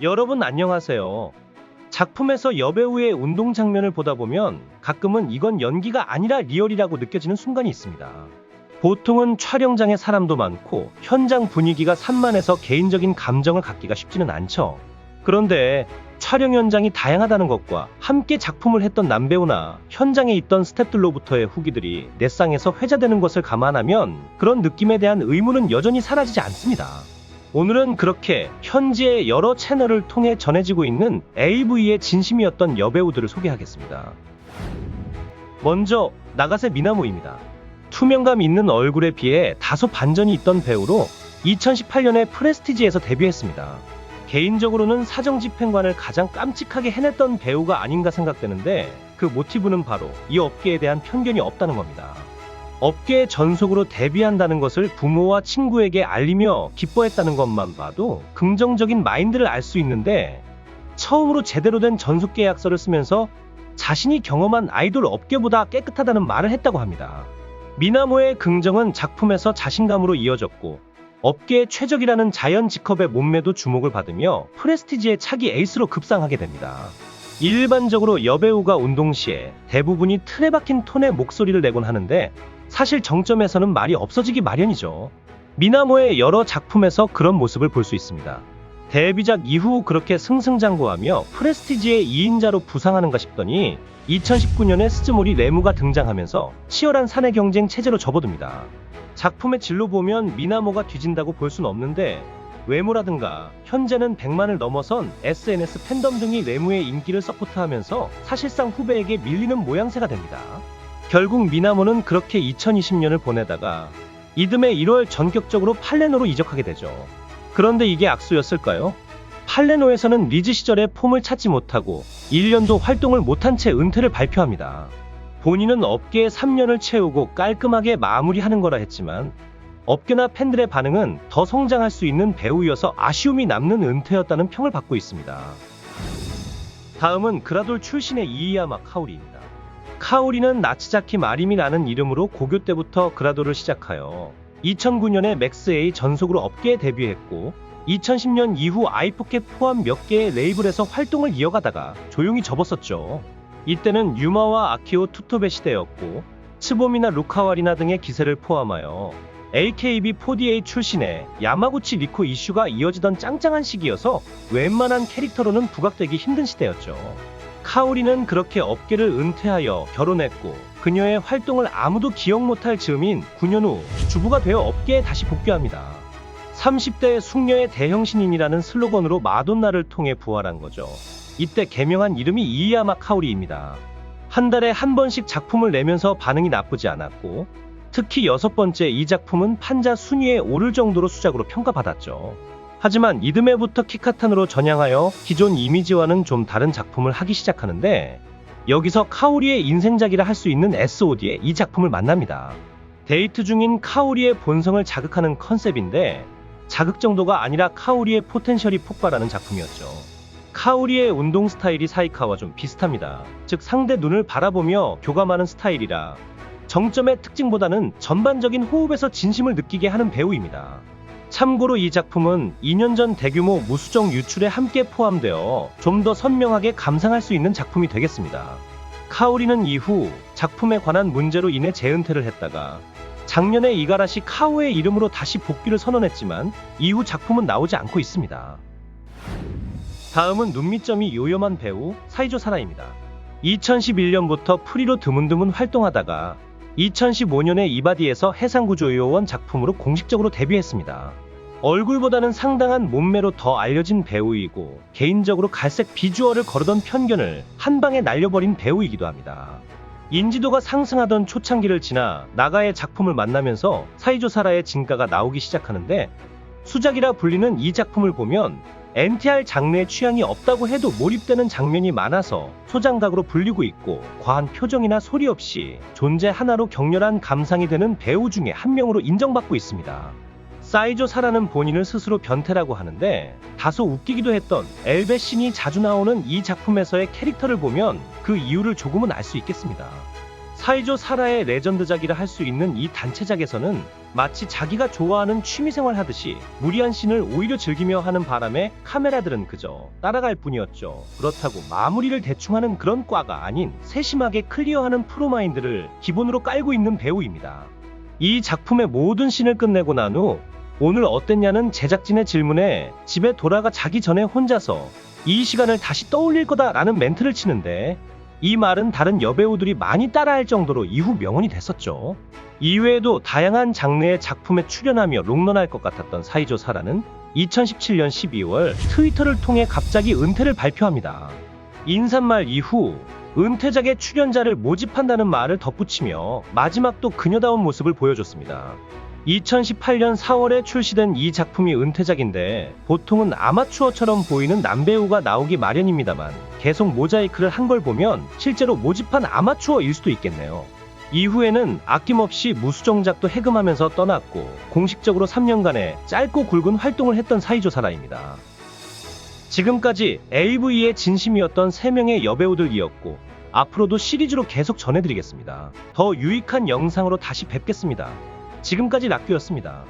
여러분 안녕하세요. 작품에서 여배우의 운동 장면을 보다 보면 가끔은 이건 연기가 아니라 리얼이라고 느껴지는 순간이 있습니다. 보통은 촬영장에 사람도 많고 현장 분위기가 산만해서 개인적인 감정을 갖기가 쉽지는 않죠. 그런데 촬영 현장이 다양하다는 것과 함께 작품을 했던 남배우나 현장에 있던 스태프들로부터의 후기들이 넷상에서 회자되는 것을 감안하면 그런 느낌에 대한 의문은 여전히 사라지지 않습니다. 오늘은 그렇게 현지의 여러 채널을 통해 전해지고 있는 AV의 진심이었던 여배우들을 소개하겠습니다. 먼저 나가세 미나모입니다. 투명감 있는 얼굴에 비해 다소 반전이 있던 배우로 2018년에 프레스티지에서 데뷔했습니다. 개인적으로는 사정집행관을 가장 깜찍하게 해냈던 배우가 아닌가 생각되는데 그 모티브는 바로 이 업계에 대한 편견이 없다는 겁니다. 업계의 전속으로 데뷔한다는 것을 부모와 친구에게 알리며 기뻐했다는 것만 봐도 긍정적인 마인드를 알 수 있는데 처음으로 제대로 된 전속 계약서를 쓰면서 자신이 경험한 아이돌 업계보다 깨끗하다는 말을 했다고 합니다. 미나모의 긍정은 작품에서 자신감으로 이어졌고 업계의 최적이라는 자연 직업의 몸매도 주목을 받으며 프레스티지의 차기 에이스로 급상하게 됩니다. 일반적으로 여배우가 운동 시에 대부분이 틀에 박힌 톤의 목소리를 내곤 하는데 사실 정점에서는 말이 없어지기 마련이죠. 미나모의 여러 작품에서 그런 모습을 볼 수 있습니다. 데뷔작 이후 그렇게 승승장구하며 프레스티지의 2인자로 부상하는가 싶더니 2019년에 스즈모리 레무가 등장하면서 치열한 사내 경쟁 체제로 접어듭니다. 작품의 질로 보면 미나모가 뒤진다고 볼 순 없는데 외모라든가 현재는 100만을 넘어선 SNS 팬덤 등이 레무의 인기를 서포트하면서 사실상 후배에게 밀리는 모양새가 됩니다. 결국 미나모는 그렇게 2020년을 보내다가 이듬해 1월 전격적으로 팔레노로 이적하게 되죠. 그런데 이게 악수였을까요? 팔레노에서는 리즈 시절의 폼을 찾지 못하고 1년도 활동을 못한 채 은퇴를 발표합니다. 본인은 업계에 3년을 채우고 깔끔하게 마무리하는 거라 했지만 업계나 팬들의 반응은 더 성장할 수 있는 배우여서 아쉬움이 남는 은퇴였다는 평을 받고 있습니다. 다음은 그라돌 출신의 이이야마 카오리입니다. 카오리는 나츠자키 마림이라는 이름으로 고교 때부터 그라돌을 시작하여 2009년에 맥스A 전속으로 업계에 데뷔했고 2010년 이후 아이포켓 포함 몇 개의 레이블에서 활동을 이어가다가 조용히 접었었죠. 이때는 유마와 아키오 투토베 시대였고 츠보미나 루카와리나 등의 기세를 포함하여 AKB48 출신의 야마구치 리코 이슈가 이어지던 짱짱한 시기여서 웬만한 캐릭터로는 부각되기 힘든 시대였죠. 카오리는 그렇게 업계를 은퇴하여 결혼했고 그녀의 활동을 아무도 기억 못할 즈음인 9년 후 주부가 되어 업계에 다시 복귀합니다. 30대의 숙녀의 대형신인이라는 슬로건으로 마돈나를 통해 부활한 거죠. 이때 개명한 이름이 이이야마 카오리입니다. 한 달에 한 번씩 작품을 내면서 반응이 나쁘지 않았고 특히 6번째 이 작품은 판자 순위에 오를 정도로 수작으로 평가받았죠. 하지만 이듬해부터 키카탄으로 전향하여 기존 이미지와는 좀 다른 작품을 하기 시작하는데 여기서 카오리의 인생작이라 할 수 있는 SOD에 이 작품을 만납니다. 데이트 중인 카오리의 본성을 자극하는 컨셉인데 자극 정도가 아니라 카오리의 포텐셜이 폭발하는 작품이었죠. 카오리의 운동 스타일이 사이카와 좀 비슷합니다. 즉 상대 눈을 바라보며 교감하는 스타일이라 정점의 특징보다는 전반적인 호흡에서 진심을 느끼게 하는 배우입니다. 참고로 이 작품은 2년 전 대규모 무수정 유출에 함께 포함되어 좀 더 선명하게 감상할 수 있는 작품이 되겠습니다. 카오리는 이후 작품에 관한 문제로 인해 재은퇴를 했다가 작년에 이가라시 카오의 이름으로 다시 복귀를 선언했지만 이후 작품은 나오지 않고 있습니다. 다음은 눈밑점이 요염한 배우 사이조 사라입니다. 2011년부터 프리로 드문드문 활동하다가 2015년에 이바디에서 해상구조요원 작품으로 공식적으로 데뷔했습니다. 얼굴보다는 상당한 몸매로 더 알려진 배우이고 개인적으로 갈색 비주얼을 거르던 편견을 한 방에 날려버린 배우이기도 합니다. 인지도가 상승하던 초창기를 지나 나가의 작품을 만나면서 사이조 사라의 진가가 나오기 시작하는데 수작이라 불리는 이 작품을 보면 NTR 장르에 취향이 없다고 해도 몰입되는 장면이 많아서 소장각으로 불리고 있고 과한 표정이나 소리 없이 존재 하나로 격렬한 감상이 되는 배우 중에 한 명으로 인정받고 있습니다. 사이조 사라는 본인을 스스로 변태라고 하는데 다소 웃기기도 했던 엘베 씬이 자주 나오는 이 작품에서의 캐릭터를 보면 그 이유를 조금은 알 수 있겠습니다. 사이조 사라의 레전드작이라 할 수 있는 이 단체작에서는 마치 자기가 좋아하는 취미생활 하듯이 무리한 씬을 오히려 즐기며 하는 바람에 카메라들은 그저 따라갈 뿐이었죠. 그렇다고 마무리를 대충 하는 그런 과가 아닌 세심하게 클리어하는 프로마인드를 기본으로 깔고 있는 배우입니다. 이 작품의 모든 씬을 끝내고 난 후 오늘 어땠냐는 제작진의 질문에 집에 돌아가 자기 전에 혼자서 이 시간을 다시 떠올릴 거다라는 멘트를 치는데, 이 말은 다른 여배우들이 많이 따라할 정도로 이후 명언이 됐었죠. 이외에도 다양한 장르의 작품에 출연하며 롱런할 것 같았던 사이조 사라는 2017년 12월 트위터를 통해 갑자기 은퇴를 발표합니다. 인사말 이후 은퇴작의 출연자를 모집한다는 말을 덧붙이며 마지막도 그녀다운 모습을 보여줬습니다. 2018년 4월에 출시된 이 작품이 은퇴작인데 보통은 아마추어처럼 보이는 남배우가 나오기 마련입니다만 계속 모자이크를 한 걸 보면 실제로 모집한 아마추어일 수도 있겠네요. 이후에는 아낌없이 무수정작도 해금하면서 떠났고 공식적으로 3년간의 짧고 굵은 활동을 했던 사이조 사라입니다. 지금까지 AV의 진심이었던 3명의 여배우들이었고 앞으로도 시리즈로 계속 전해드리겠습니다. 더 유익한 영상으로 다시 뵙겠습니다. 지금까지 락규였습니다.